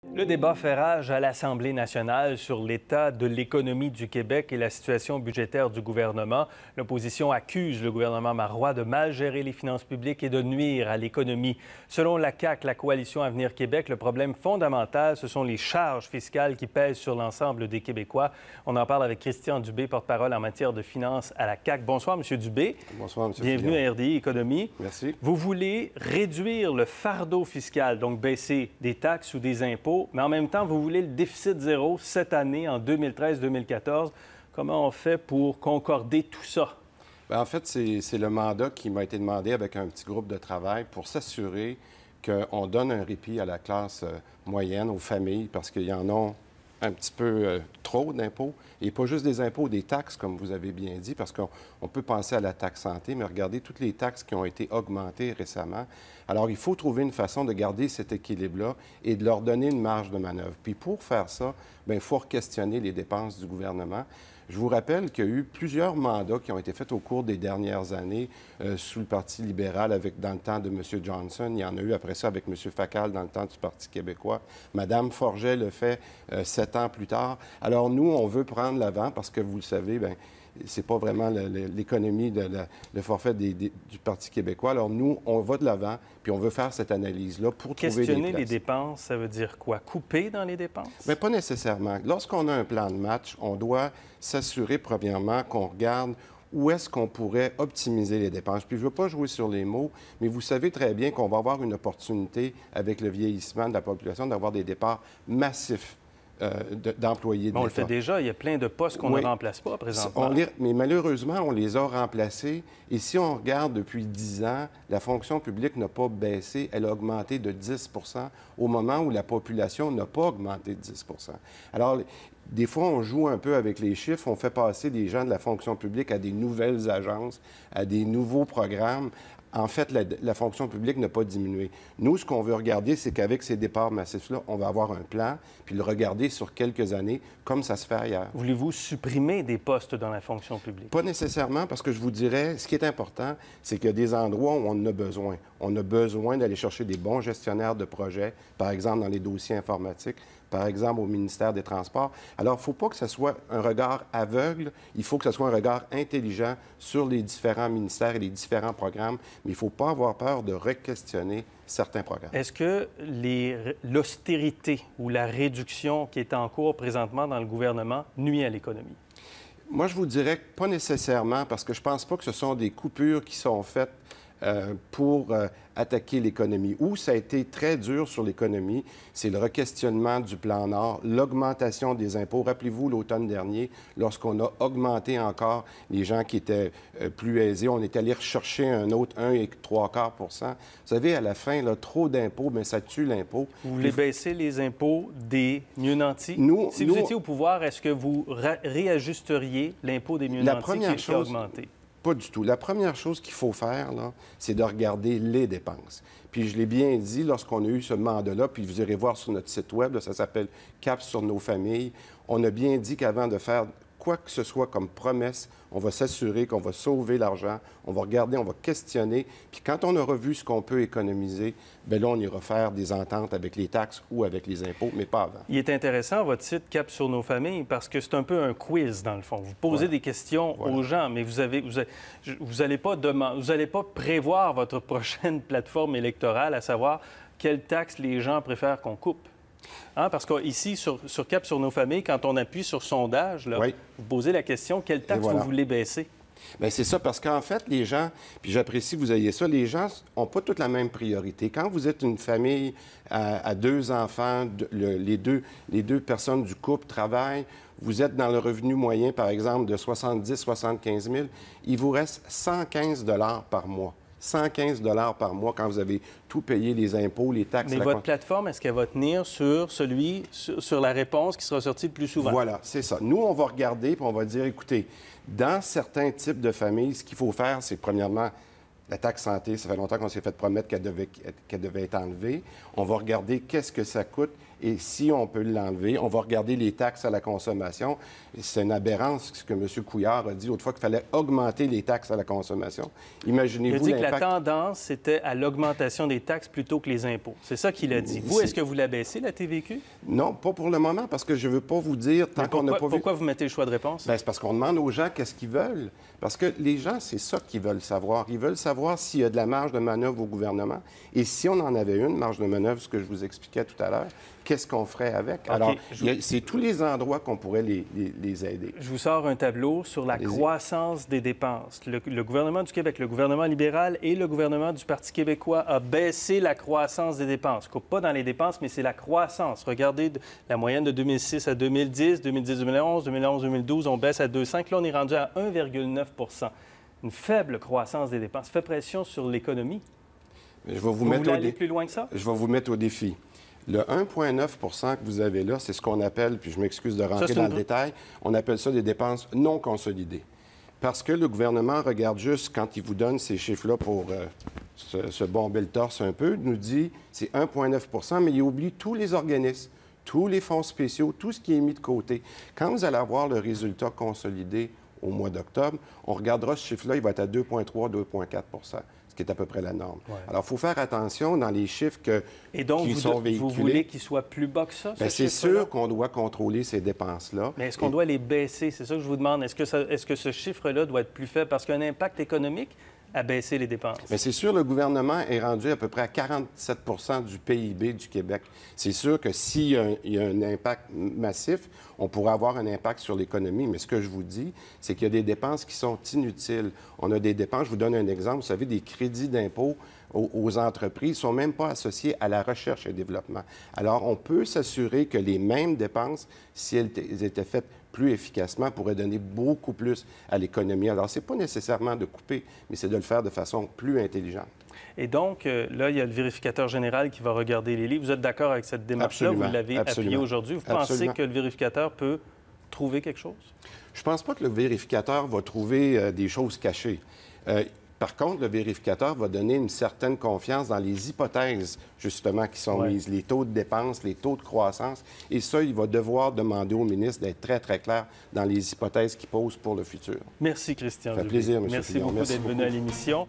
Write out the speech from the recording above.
Le débat fait rage à l'Assemblée nationale sur l'état de l'économie du Québec et la situation budgétaire du gouvernement. L'opposition accuse le gouvernement Marois de mal gérer les finances publiques et de nuire à l'économie. Selon la CAQ, la Coalition Avenir Québec, le problème fondamental, ce sont les charges fiscales qui pèsent sur l'ensemble des Québécois. On en parle avec Christian Dubé, porte-parole en matière de finances à la CAQ. Bonsoir, M. Dubé. Bonsoir, M. Bienvenue à RDI Économie. Merci. Vous voulez réduire le fardeau fiscal, donc baisser des taxes ou des impôts, mais en même temps, vous voulez le déficit zéro cette année, en 2013-2014. Comment on fait pour concorder tout ça? Bien, en fait, c'est le mandat qui m'a été demandé avec un petit groupe de travail pour s'assurer qu'on donne un répit à la classe moyenne, aux familles, parce qu'il y en a un petit peu trop d'impôts. Et pas juste des impôts, des taxes, comme vous avez bien dit, parce qu'on peut penser à la taxe santé, mais regardez toutes les taxes qui ont été augmentées récemment. Alors, il faut trouver une façon de garder cet équilibre-là et de leur donner une marge de manœuvre. Puis pour faire ça, bien, il faut questionner les dépenses du gouvernement. Je vous rappelle qu'il y a eu plusieurs mandats qui ont été faits au cours des dernières années sous le Parti libéral, dans le temps de M. Johnson. Il y en a eu après ça avec M. Facal dans le temps du Parti québécois. Mme Forget le fait 7 ans plus tard. Alors nous, on veut prendre l'avant parce que, vous le savez, bien, c'est pas vraiment l'économie, le forfait du Parti québécois. Alors nous, on va de l'avant, puis on veut faire cette analyse-là pour trouver des places. Questionner les dépenses, ça veut dire quoi? Couper dans les dépenses? Bien, pas nécessairement. Lorsqu'on a un plan de match, on doit s'assurer, premièrement, qu'on regarde où est-ce qu'on pourrait optimiser les dépenses. Puis je ne veux pas jouer sur les mots, mais vous savez très bien qu'on va avoir une opportunité, avec le vieillissement de la population, d'avoir des départs massifs d'employés de l'État. On le fait déjà. Il y a plein de postes qu'on ne remplace pas présentement. Mais malheureusement, on les a remplacés. Et si on regarde depuis 10 ans, la fonction publique n'a pas baissé. Elle a augmenté de 10 au moment où la population n'a pas augmenté de 10 Alors, des fois, on joue un peu avec les chiffres. On fait passer des gens de la fonction publique à des nouvelles agences, à des nouveaux programmes. En fait, la fonction publique n'a pas diminué. Nous, ce qu'on veut regarder, c'est qu'avec ces départs massifs-là, on va avoir un plan, puis le regarder sur quelques années, comme ça se fait ailleurs. Voulez-vous supprimer des postes dans la fonction publique? Pas nécessairement, parce que je vous dirais, ce qui est important, c'est qu'il y a des endroits où on en a besoin. On a besoin d'aller chercher des bons gestionnaires de projets, par exemple dans les dossiers informatiques, par exemple au ministère des Transports. Alors, il ne faut pas que ce soit un regard aveugle, il faut que ce soit un regard intelligent sur les différents ministères et les différents programmes, mais il ne faut pas avoir peur de re-questionner certains programmes. Est-ce que l'austérité ou la réduction qui est en cours présentement dans le gouvernement nuit à l'économie? Moi, je vous dirais que pas nécessairement, parce que je ne pense pas que ce sont des coupures qui sont faites pour attaquer l'économie. Où ça a été très dur sur l'économie, c'est le requestionnement du plan Nord, l'augmentation des impôts. Rappelez-vous, l'automne dernier, lorsqu'on a augmenté encore les gens qui étaient plus aisés, on est allé rechercher un autre 1,75 %. Vous savez, à la fin, là, trop d'impôts, bien, ça tue l'impôt. Vous voulez baisser les impôts des mieux nantis? Si vous étiez au pouvoir, est-ce que vous réajusteriez l'impôt des mieux nantis qui a augmenté? Pas du tout. La première chose qu'il faut faire, là, c'est de regarder les dépenses. Puis je l'ai bien dit lorsqu'on a eu ce mandat-là, puis vous irez voir sur notre site Web, là, ça s'appelle Cap sur nos familles. On a bien dit qu'avant de faire quoi que ce soit comme promesse, on va s'assurer qu'on va sauver l'argent, on va regarder, on va questionner. Puis quand on aura vu ce qu'on peut économiser, bien là, on ira faire des ententes avec les taxes ou avec les impôts, mais pas avant. Il est intéressant, votre site Cap sur nos familles, parce que c'est un peu un quiz, dans le fond. Vous posez des questions aux gens, mais vous n'allez pas prévoir votre prochaine plateforme électorale, à savoir quelle taxe les gens préfèrent qu'on coupe. Hein? Parce qu'ici, sur Cap sur nos familles, quand on appuie sur sondage, là, vous posez la question, quelle taxe vous voulez baisser? Bien, c'est ça, parce qu'en fait, les gens, puis j'apprécie que vous ayez ça, les gens n'ont pas toutes la même priorité. Quand vous êtes une famille à 2 enfants, les deux personnes du couple travaillent, vous êtes dans le revenu moyen, par exemple, de 70 75 000, il vous reste 115 $ par mois. 115 $ par mois quand vous avez tout payé, les impôts, les taxes. Mais votre plateforme, est-ce qu'elle va tenir sur la réponse qui sera sortie le plus souvent? Voilà, c'est ça. Nous, on va regarder puis on va dire, écoutez, dans certains types de familles, ce qu'il faut faire, c'est premièrement, la taxe santé, ça fait longtemps qu'on s'est fait promettre qu'elle devait être enlevée. On va regarder qu'est-ce que ça coûte Et si on peut l'enlever, on va regarder les taxes à la consommation. C'est une aberrance ce que M. Couillard a dit l'autre fois qu'il fallait augmenter les taxes à la consommation. Imaginez-vous l'impact. Il a dit l'impact... que la tendance, c'était à l'augmentation des taxes plutôt que les impôts. C'est ça qu'il a dit. Vous, est-ce que vous la baissez, la TVQ? Non, pas pour le moment, parce que je ne veux pas vous dire tant qu'on n'a pas vu... Pourquoi vous mettez le choix de réponse? Bien, c'est parce qu'on demande aux gens qu'est-ce qu'ils veulent. Parce que les gens, c'est ça qu'ils veulent savoir. Ils veulent savoir s'il y a de la marge de manœuvre au gouvernement. Et si on en avait une, marge de manœuvre, ce que je vous expliquais tout à l'heure, qu'est-ce qu'on ferait avec? Okay. Alors, c'est tous les endroits qu'on pourrait les aider. Je vous sors un tableau sur la croissance des dépenses. Le gouvernement du Québec, le gouvernement libéral et le gouvernement du Parti québécois a baissé la croissance des dépenses. Coupe pas dans les dépenses, mais c'est la croissance. Regardez la moyenne de 2006 à 2010, 2010-2011, 2011-2012, on baisse à 2,5. Là, on est rendu à 1,9 %. Une faible croissance des dépenses. Ça fait pression sur l'économie. Je vais vous voulez aller plus loin que ça? Je vais vous mettre au défi. Le 1,9 que vous avez là, c'est ce qu'on appelle, puis je m'excuse de rentrer dans le détail, on appelle ça des dépenses non consolidées. Parce que le gouvernement regarde juste, quand il vous donne ces chiffres-là pour se bomber le torse un peu, nous dit c'est 1,9 mais il oublie tous les organismes, tous les fonds spéciaux, tout ce qui est mis de côté. Quand vous allez avoir le résultat consolidé au mois d'octobre, on regardera ce chiffre-là, il va être à 2,3-2,4 ce qui est à peu près la norme. Ouais. Alors, il faut faire attention dans les chiffres qui sont véhiculés. Vous voulez qu'ils soient plus bas que ça? C'est sûr qu'on doit contrôler ces dépenses-là. Mais est-ce qu'on doit les baisser? C'est ça que je vous demande. Est-ce que ce chiffre-là doit être plus faible parce qu'il y a un impact économique à baisser les dépenses? Bien, c'est sûr, le gouvernement est rendu à peu près à 47 du PIB du Québec. C'est sûr que s'il y a un impact massif, on pourrait avoir un impact sur l'économie. Mais ce que je vous dis, c'est qu'il y a des dépenses qui sont inutiles. On a des dépenses, je vous donne un exemple, vous savez, des crédits d'impôt aux entreprises ne sont même pas associés à la recherche et développement. Alors, on peut s'assurer que les mêmes dépenses, si elles étaient faites plus efficacement, pourraient donner beaucoup plus à l'économie. Alors, ce n'est pas nécessairement de couper, mais c'est de le faire de façon plus intelligente. Et donc, là, il y a le vérificateur général qui va regarder les livres. Vous êtes d'accord avec cette démarche-là? Vous l'avez appuyée aujourd'hui. Vous pensez que le vérificateur peut trouver quelque chose? Je ne pense pas que le vérificateur va trouver des choses cachées. Par contre, le vérificateur va donner une certaine confiance dans les hypothèses, justement, qui sont mises, les taux de dépenses, les taux de croissance. Et ça, il va devoir demander au ministre d'être très, très clair dans les hypothèses qu'il pose pour le futur. Merci, Christian. Ça fait plaisir, M. Merci beaucoup d'être venu à l'émission.